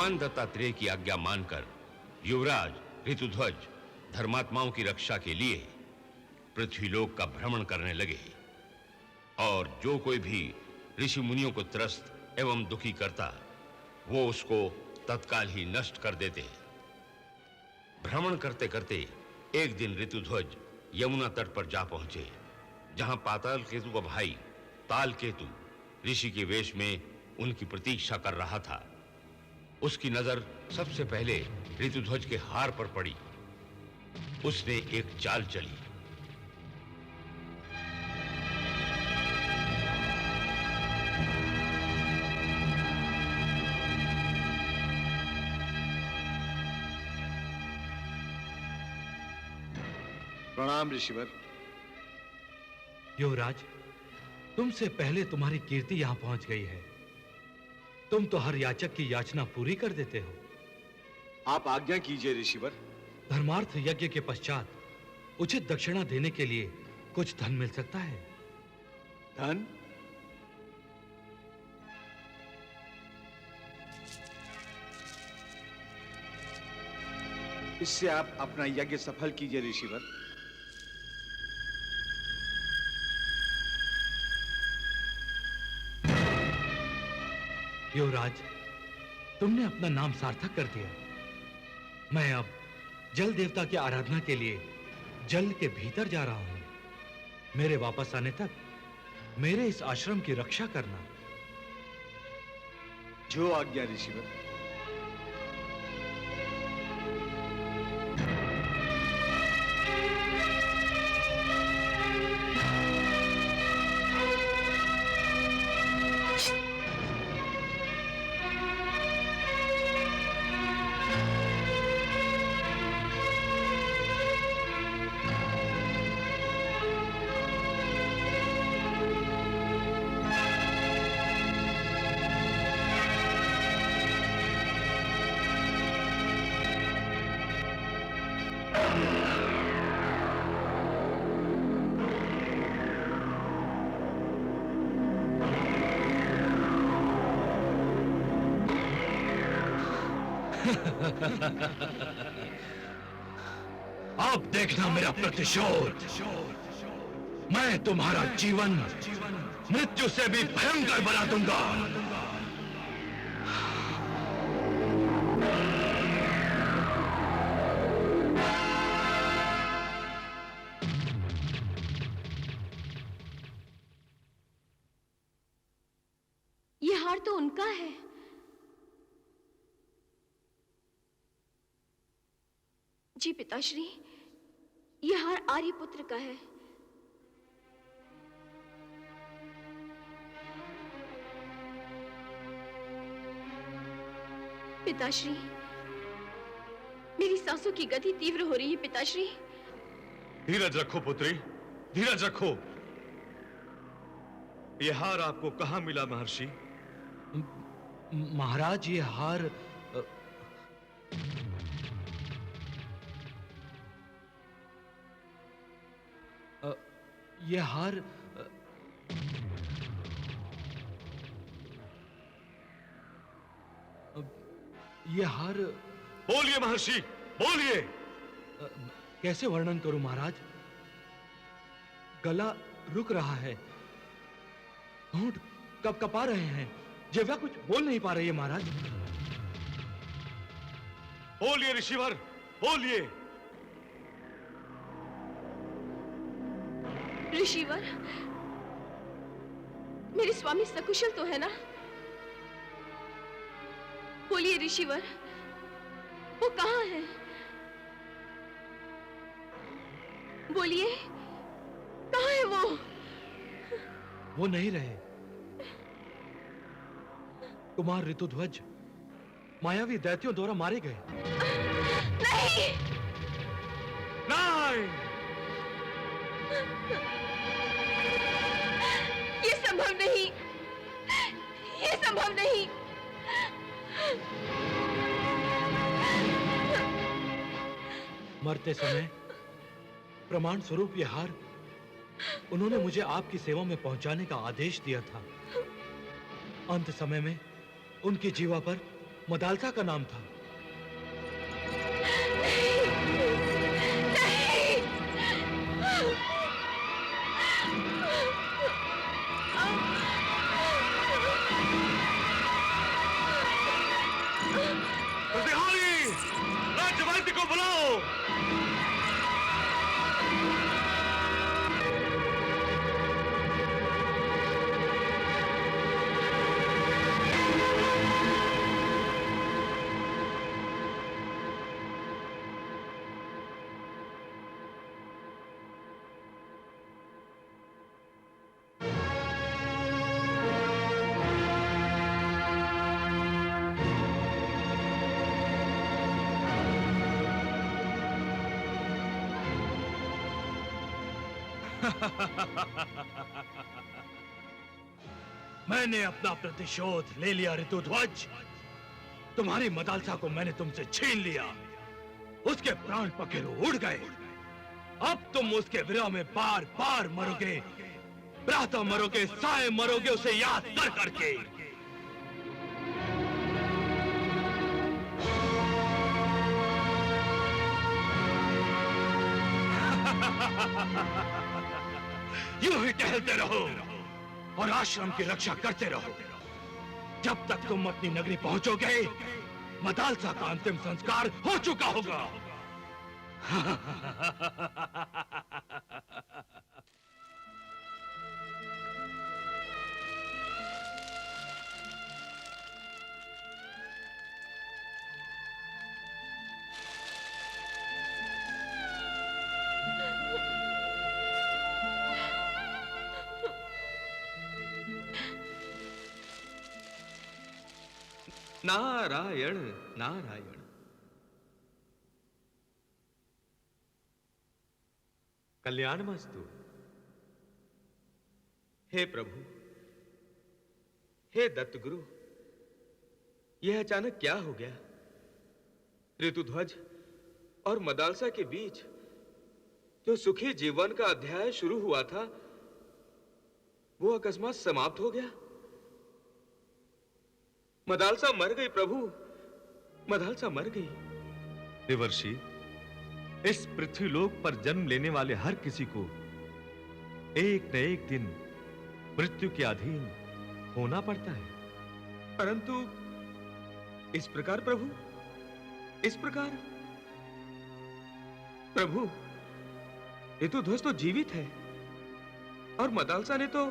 भगवान दत्तात्रेय की आज्ञा मानकर युवराज ऋतुध्वज धर्मात्माओं की रक्षा के लिए पृथ्वीलोक का भ्रमण करने लगे और जो कोई भी ऋषि मुनियों को त्रस्त एवं दुखी करता वो उसको तत्काल ही नष्ट कर देते। भ्रमण करते करते एक दिन ऋतुध्वज यमुना तट पर जा पहुंचे, जहां पाताल केतु का भाई ताल केतु ऋषि के वेश में उनकी प्रतीक्षा कर रहा था। उसकी नजर सबसे पहले ऋतुध्वज के हार पर पड़ी। उसने एक चाल चली। प्रणाम ऋषिवर। युवराज, तुमसे पहले तुम्हारी कीर्ति यहां पहुंच गई है। तुम तो हर याचक की याचना पूरी कर देते हो। आप आज्ञा कीजिए ऋषिवर। धर्मार्थ यज्ञ के पश्चात उचित दक्षिणा देने के लिए कुछ धन मिल सकता है। धन? इससे आप अपना यज्ञ सफल कीजिए ऋषिवर। युवराज, तुमने अपना नाम सार्थक कर दिया। मैं अब जल देवता की आराधना के लिए जल के भीतर जा रहा हूं। मेरे वापस आने तक मेरे इस आश्रम की रक्षा करना। जो आज्ञा ऋषिवर। अब देखना मेरा प्रतिशोध। मैं तुम्हारा जीवन मृत्यु से भी भयंकर बना दूंगा। ये हार तो उनका है। जी पिताश्री, यह हार आर्यपुत्र का है। पिताश्री, मेरी सांसों की गति तीव्र हो रही है। पिताश्री, धीरज रखो पुत्री, धीरज रखो। यह हार आपको कहां मिला महर्षि? महाराज, ये हार यह हार बोलिए महर्षि, बोलिए। कैसे वर्णन करूं महाराज? गला रुक रहा है, होंठ कपकपा रहे हैं, जिह्वा कुछ बोल नहीं पा रही है महाराज। बोलिए ऋषिवर, बोलिए। ऋषिवर, मेरे स्वामी सकुशल तो है ना? बोलिए ऋषिवर, वो कहां है? बोलिए, कहां है वो? वो नहीं रहे। कुमार ऋतुध्वज मायावी दैत्यों द्वारा मारे गए। नहीं! नहीं! ये संभव नहीं, ये संभव नहीं। मरते समय प्रमाण स्वरूप यह हार उन्होंने मुझे आपकी सेवा में पहुंचाने का आदेश दिया था। अंत समय में उनकी जीवा पर मदालसा का नाम था। प्रतिहारी, राज्यवैद्य को बुलाओ। मैंने अपना प्रतिशोध ले लिया ऋतुध्वज। तुम्हारी मदालसा को मैंने तुमसे छीन लिया, उसके प्राण पखेरु उड़ गए। अब तुम उसके विरह में बार बार मरोगे, प्रातः मरोगे, साय मरोगे, उसे याद कर करके। यूं ही टहलते रहो और आश्रम की रक्षा करते रहो। जब तक तुम अपनी नगरी पहुंचोगे, मदालसा का अंतिम संस्कार हो चुका होगा। नारायण नारायण। कल्याणमस्तु। हे प्रभु, हे दत्तगुरु, यह अचानक क्या हो गया? ऋतुध्वज और मदालसा के बीच जो सुखी जीवन का अध्याय शुरू हुआ था, वो अकस्मात समाप्त हो गया। मदालसा मर गई प्रभु, मदालसा मर गई। देवर्षि, इस पृथ्वीलोक पर जन्म लेने वाले हर किसी को एक न एक दिन मृत्यु के अधीन होना पड़ता है। परंतु इस प्रकार प्रभु, इस प्रकार प्रभु, ऋतुध्वज तो जीवित है और मदालसा ने तो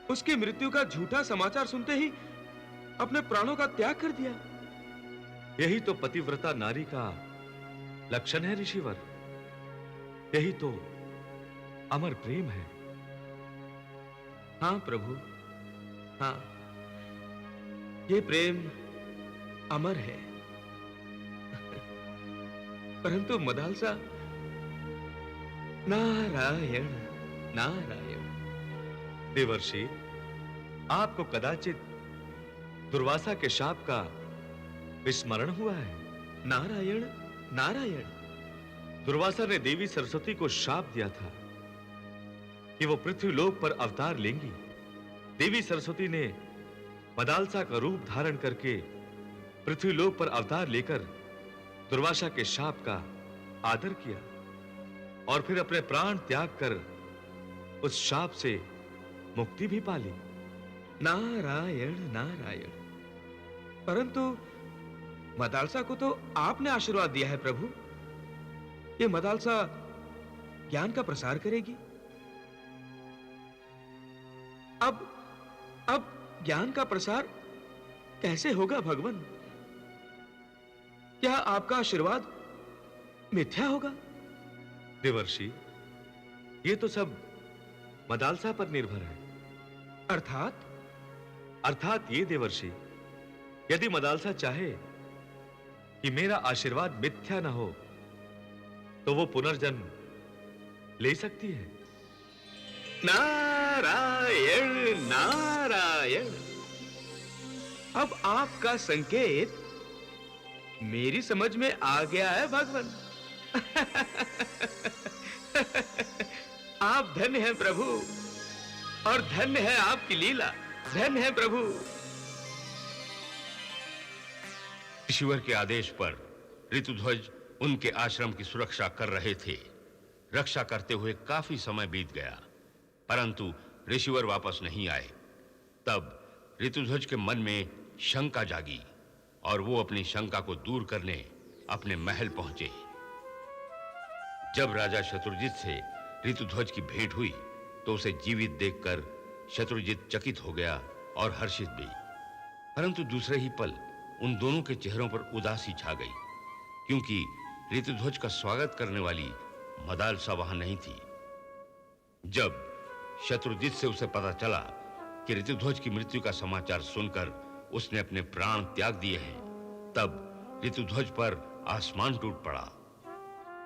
उसकी मृत्यु का झूठा समाचार सुनते ही अपने प्राणों का त्याग कर दिया। यही तो पतिव्रता नारी का लक्षण है ऋषिवर। यही तो अमर प्रेम है। हां प्रभु, हां, ये प्रेम अमर है। परंतु मदालसा, नारायण नारायण। देवर्षि, आपको कदाचित दुर्वासा के शाप का विस्मरण हुआ है। नारायण नारायण। दुर्वासा ने देवी सरस्वती को शाप दिया था कि वो पृथ्वीलोक पर अवतार लेंगी। देवी सरस्वती ने मदालसा का रूप धारण करके पृथ्वीलोक पर अवतार लेकर दुर्वासा के शाप का आदर किया और फिर अपने प्राण त्याग कर उस शाप से मुक्ति भी पाली। नारायण नारायण। परंतु मदालसा को तो आपने आशीर्वाद दिया है प्रभु। ये मदालसा ज्ञान का प्रसार करेगी। अब ज्ञान का प्रसार कैसे होगा भगवान? क्या आपका आशीर्वाद मिथ्या होगा? देवर्षि, ये तो सब मदालसा पर निर्भर है। अर्थात ये देवर्षि, यदि मदालसा चाहे कि मेरा आशीर्वाद मिथ्या न हो, तो वो पुनर्जन्म ले सकती है। नारायण नारायण। अब आपका संकेत मेरी समझ में आ गया है भगवान। आप धन्य हैं प्रभु, और धन्य है आपकी लीला। धन्य है प्रभु। ऋषिवर के आदेश पर ऋतुध्वज उनके आश्रम की सुरक्षा कर रहे थे। रक्षा करते हुए काफी समय बीत गया, परंतु ऋषिवर वापस नहीं आए। तब ऋतुध्वज के मन में शंका जागी और वो अपनी शंका को दूर करने अपने महल पहुंचे। जब राजा शत्रुजित से ऋतुध्वज की भेंट हुई तो उसे जीवित देखकर शत्रुजित चकित हो गया और हर्षित भी। परंतु दूसरे ही पल उन दोनों के चेहरों पर उदासी छा गई, क्योंकि ऋतुध्वज का स्वागत करने वाली मदालसा वहां नहीं थी। जब शत्रुजित से उसे पता चला कि ऋतुध्वज की मृत्यु का समाचार सुनकर उसने अपने प्राण त्याग दिए हैं, तब ऋतुध्वज पर आसमान टूट पड़ा।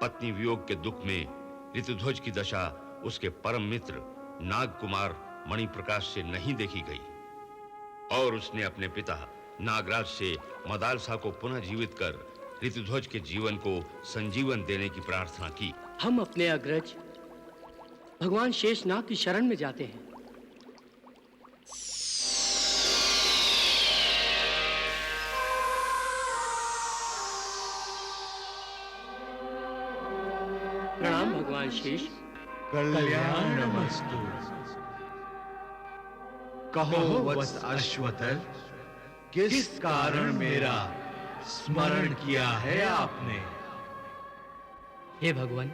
पत्नी वियोग के दुख में ऋतुध्वज की दशा उसके परम मित्र नागकुमार मणिप्रकाश से नहीं देखी गई और उसने अपने पिता नागराज से मदालसा को पुनः जीवित कर ऋतुध्वज के जीवन को संजीवन देने की प्रार्थना की। हम अपने अग्रज भगवान शेषनाग की शरण में जाते हैं। प्रणाम भगवान शेष। कल्याणमस्तु। कहो वत्स अश्वत्थर, किस कारण मेरा स्मरण किया है आपने? हे भगवान,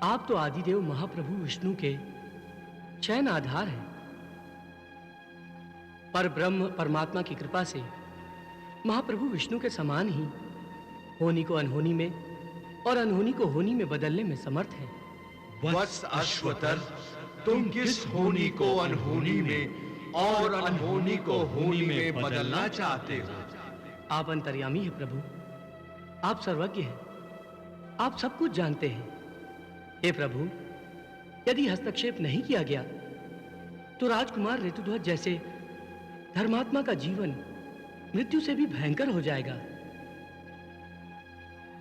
आप तो आदिदेव महाप्रभु विष्णु के शयन आधार हैं। पर ब्रह्म परमात्मा की कृपा से महाप्रभु विष्णु के समान ही होनी को अनहोनी में और अनहोनी को होनी में बदलने में समर्थ है। वत्स अश्वत्थर, तुम किस होनी को अनहोनी में और अनहोनी को होनी में बदलना चाहते हो? आप अंतर्यामी हैं प्रभु, आप सर्वज्ञ हैं, आप सब कुछ जानते हैं। हे प्रभु, यदि हस्तक्षेप नहीं किया गया तो राजकुमार ऋतुध्वज जैसे धर्मात्मा का जीवन मृत्यु से भी भयंकर हो जाएगा।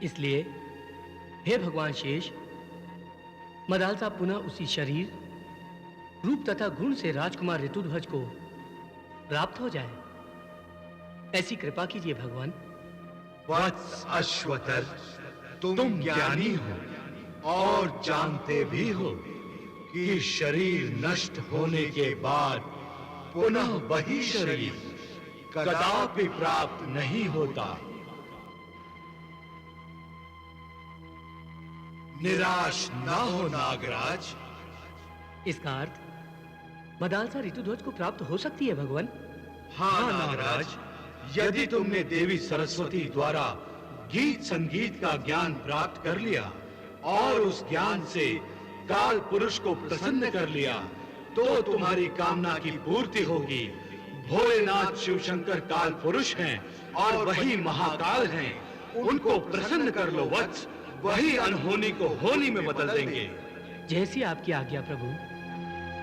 इसलिए हे भगवान शेष, मदालसा पुनः उसी शरीर, रूप तथा गुण से राजकुमार ऋतुध्वज को प्राप्त हो जाए, ऐसी कृपा कीजिए भगवान। वत्स अश्वत्थर, तुम ज्ञानी हो और जानते भी हो कि शरीर नष्ट होने के बाद पुनः वही शरीर कदापि प्राप्त नहीं होता। निराश ना हो नागराज। इसका अर्थ मदालसा ऋतुध्वज को प्राप्त हो सकती है भगवान। हाँ नागराज, यदि तुमने देवी सरस्वती द्वारा गीत संगीत का ज्ञान प्राप्त कर लिया और उस ज्ञान से काल पुरुष को प्रसन्न कर लिया तो तुम्हारी कामना की पूर्ति होगी। भोलेनाथ शिव शंकर काल पुरुष हैं और वही महाकाल हैं। उनको प्रसन्न कर लो वत्स, वही अनहोनी को होनी में बदल देंगे। जैसी आपकी आज्ञा प्रभु।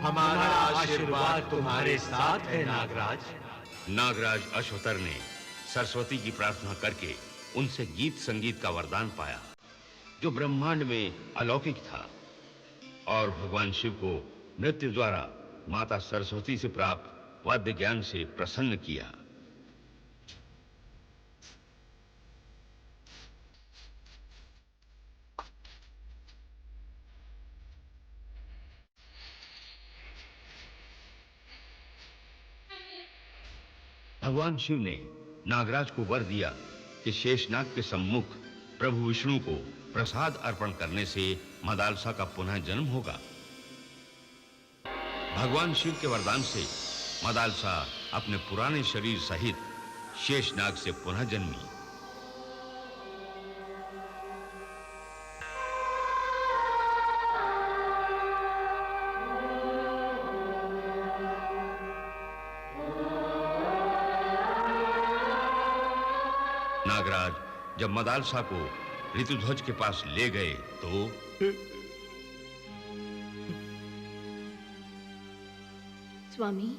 हमारा आशीर्वाद तुम्हारे साथ है नागराज। नागराज अश्वत्थर ने सरस्वती की प्रार्थना करके उनसे गीत संगीत का वरदान पाया, जो ब्रह्मांड में अलौकिक था, और भगवान शिव को नृत्य द्वारा माता सरस्वती से प्राप्त वाद्य ज्ञान से प्रसन्न किया। भगवान शिव ने नागराज को वर दिया कि शेषनाग के सम्मुख प्रभु विष्णु को प्रसाद अर्पण करने से मदालसा का पुनः जन्म होगा। भगवान शिव के वरदान से मदालसा अपने पुराने शरीर सहित शेषनाग से पुनः जन्मी। नागराज जब मदालसा को ऋतुध्वज के पास ले गए तो स्वामी,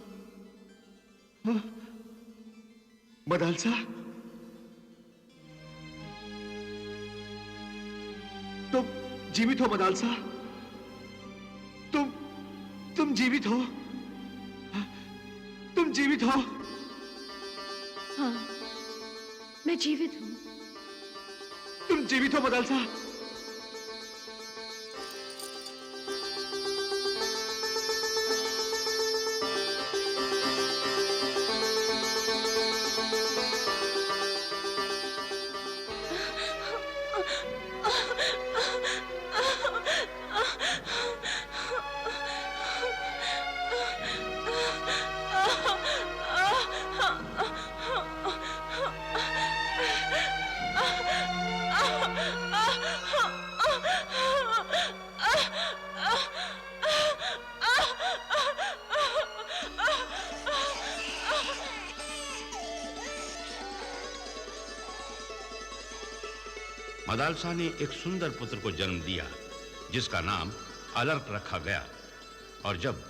मदालसा, तुम जीवित हो मदालसा? तुम जीवित हो? तुम जीवित हो? हाँ, मैं जीवित हूँ। तुम जीवित हो मदालसा? मदालसा ने एक सुंदर पुत्र को जन्म दिया जिसका नाम अलर्क रखा गया। और जब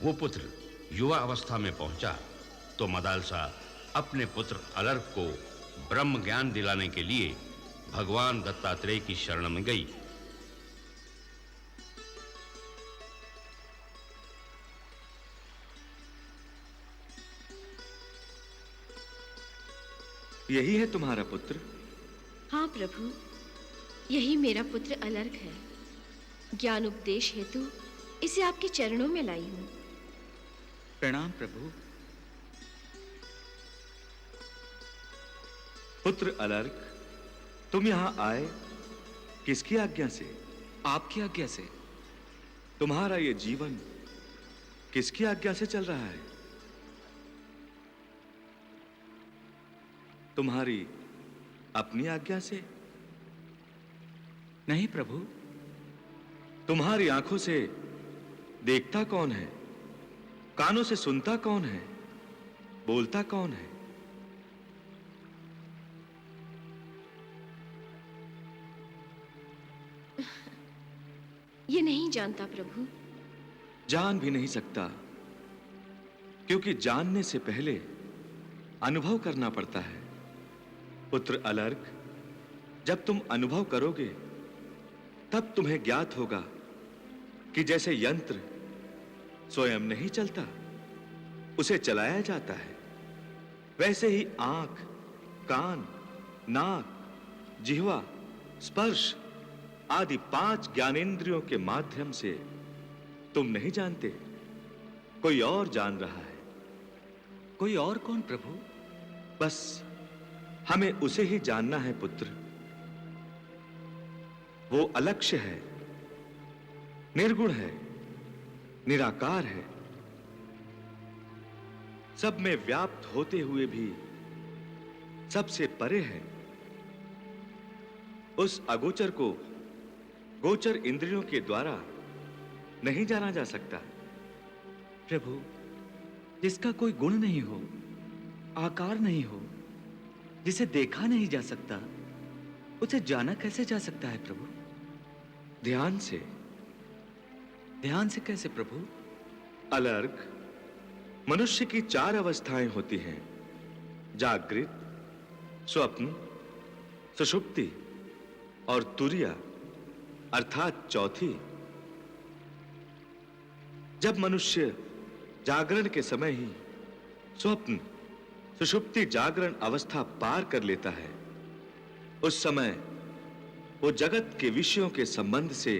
वो पुत्र युवा अवस्था में पहुंचा तो मदालसा अपने पुत्र अलर्क को ब्रह्म ज्ञान दिलाने के लिए भगवान दत्तात्रेय की शरण में गई। यही है तुम्हारा पुत्र? हाँ प्रभु, यही मेरा पुत्र अलर्क है। ज्ञान उपदेश हेतु इसे आपके चरणों में लाई हूं। प्रणाम प्रभु। पुत्र अलर्क, तुम यहां आए किसकी आज्ञा से? आपकी आज्ञा से। तुम्हारा ये जीवन किसकी आज्ञा से चल रहा है? तुम्हारी अपनी आज्ञा से? नहीं प्रभु। तुम्हारी आंखों से देखता कौन है? कानों से सुनता कौन है? बोलता कौन है? ये नहीं जानता प्रभु। जान भी नहीं सकता, क्योंकि जानने से पहले अनुभव करना पड़ता है। पुत्र अलर्क, जब तुम अनुभव करोगे तब तुम्हें ज्ञात होगा कि जैसे यंत्र स्वयं नहीं चलता, उसे चलाया जाता है, वैसे ही आंख, कान, नाक, जिह्वा, स्पर्श आदि 5 ज्ञानेंद्रियों के माध्यम से तुम नहीं जानते, कोई और जान रहा है। कोई और कौन प्रभु? बस हमें उसे ही जानना है पुत्र। वो अलक्ष्य है, निर्गुण है, निराकार है, सब में व्याप्त होते हुए भी सबसे परे है। उस अगोचर को गोचर इंद्रियों के द्वारा नहीं जाना जा सकता। प्रभु, जिसका कोई गुण नहीं हो, आकार नहीं हो, जिसे देखा नहीं जा सकता, उसे जाना कैसे जा सकता है प्रभु? ध्यान से। ध्यान से कैसे प्रभु? अलर्क, मनुष्य की 4 अवस्थाएं होती हैं, जागृत, स्वप्न, सुषुप्ति और तुरिया अर्थात चौथी। जब मनुष्य जागरण के समय ही स्वप्न, सुषुप्ति, जागरण अवस्था पार कर लेता है, उस समय वो जगत के विषयों के संबंध से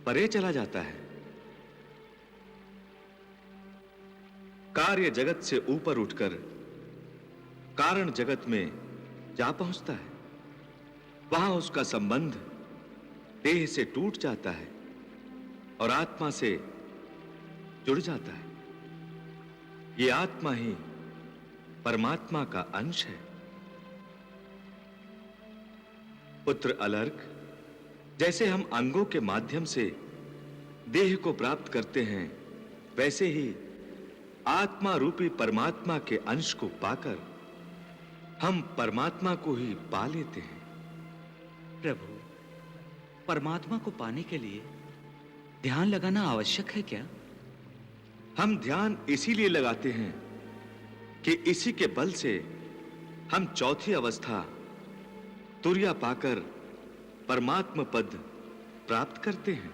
परे चला जाता है, कार्य जगत से ऊपर उठकर कारण जगत में जा पहुंचता है। वहां उसका संबंध देह से टूट जाता है और आत्मा से जुड़ जाता है। ये आत्मा ही परमात्मा का अंश है। पुत्र अलर्क, जैसे हम अंगों के माध्यम से देह को प्राप्त करते हैं, वैसे ही आत्मा रूपी परमात्मा के अंश को पाकर हम परमात्मा को ही पा लेते हैं। प्रभु, परमात्मा को पाने के लिए ध्यान लगाना आवश्यक है क्या? हम ध्यान इसीलिए लगाते हैं कि इसी के बल से हम चौथी अवस्था तुर्या पाकर परमात्म पद प्राप्त करते हैं।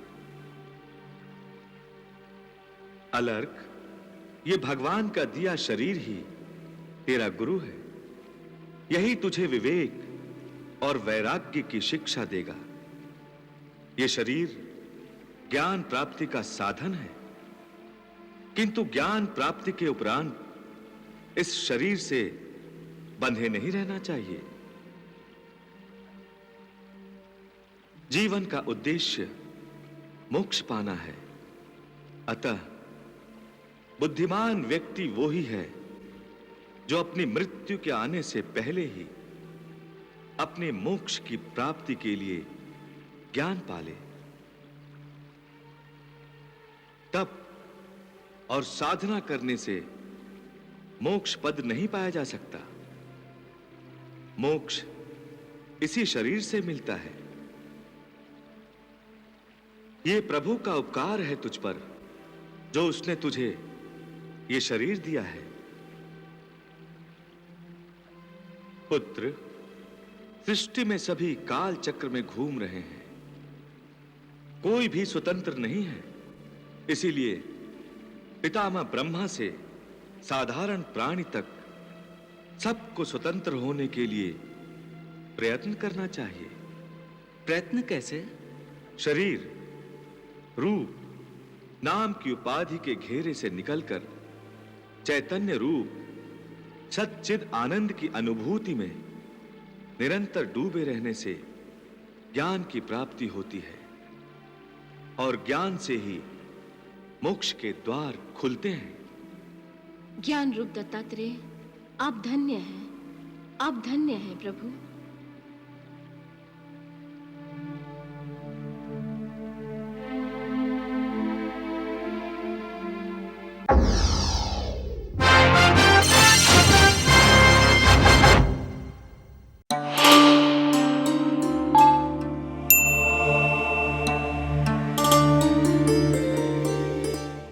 अलर्क, ये भगवान का दिया शरीर ही तेरा गुरु है। यही तुझे विवेक और वैराग्य की शिक्षा देगा। यह शरीर ज्ञान प्राप्ति का साधन है, किंतु ज्ञान प्राप्ति के उपरांत इस शरीर से बंधे नहीं रहना चाहिए। जीवन का उद्देश्य मोक्ष पाना है। अतः बुद्धिमान व्यक्ति वो ही है जो अपनी मृत्यु के आने से पहले ही अपने मोक्ष की प्राप्ति के लिए ज्ञान पाले। तप और साधना करने से मोक्ष पद नहीं पाया जा सकता। मोक्ष इसी शरीर से मिलता है। यह प्रभु का उपकार है तुझ पर, जो उसने तुझे यह शरीर दिया है। पुत्र, सृष्टि में सभी काल चक्र में घूम रहे हैं, कोई भी स्वतंत्र नहीं है। इसीलिए पितामह ब्रह्मा से साधारण प्राणी तक सबको स्वतंत्र होने के लिए प्रयत्न करना चाहिए। प्रयत्न कैसे? शरीर, रूप, नाम की उपाधि के घेरे से निकलकर चैतन्य रूप सच्चिद आनंद की अनुभूति में निरंतर डूबे रहने से ज्ञान की प्राप्ति होती है, और ज्ञान से ही मोक्ष के द्वार खुलते हैं। ज्ञान रूप दत्तात्रेय, आप धन्य हैं, आप धन्य हैं प्रभु।